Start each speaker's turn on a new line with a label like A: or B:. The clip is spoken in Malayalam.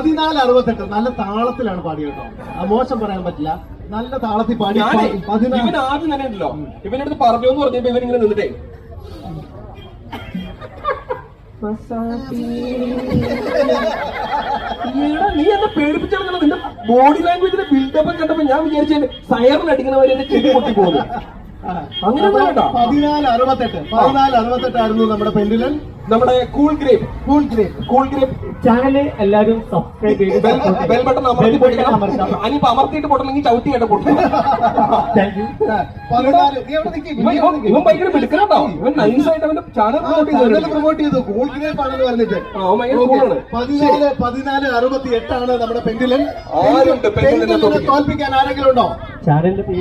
A: 1468. നല്ല താളത്തിലാണ് പാടി കേട്ടോ, മോശം പറയാൻ പറ്റില്ല. നല്ല താളത്തിൽ പാടി.
B: ഇവൻ ആദ്യം തന്നെ ഉണ്ടല്ലോ, ഇവന്റെ അടുത്ത് പറഞ്ഞു എന്ന് പറഞ്ഞപ്പോ ഇവൻ ഇങ്ങനെ നിന്നിട്ടേ നീ എന്നെ പേടിപ്പിച്ചാൽ നിന്റെ ബോഡി ലാംഗ്വേജിന്റെ ബിൽഡപ്പ് കണ്ടപ്പോ ഞാൻ വിചാരിച്ചത് സയറിന് അടിക്കുന്നവരെ എന്റെ ചെവി പൊട്ടി പോകുന്നു. അങ്ങനെ
A: 1468 ആയിരുന്നു നമ്മുടെ പെൻഡുലൻ.
B: നമ്മുടെ കൂൾ ഗ്രേപ്പ്
C: ചാനല് എല്ലാരും സബ്സ്ക്രൈബ് ചെയ്ത്
B: ബെൽ ബട്ടൺ അനിപ്പോ അമർത്തിയിട്ട് പൊട്ടണമെങ്കിൽ ചവിട്ടി കേട്ട പൊട്ടും. ഇവൻ ഭയങ്കര മിടുക്കനാട്ടോ, ഇവൻ നൈസായിട്ട് അവന്റെ ചാനൽ
A: പ്രൊമോട്ട് ചെയ്തു. കൂൾ ഗ്രേപ്പ് ആണെന്ന് പറഞ്ഞിട്ട്. 1468 ആണ് നമ്മുടെ പെൻഡുലൻ.
B: ആരുണ്ട് പെൻഡുലനെ
A: തോൽപ്പിക്കാൻ ആരെങ്കിലും ഉണ്ടോ?
C: ചാനലിന്റെ പേര്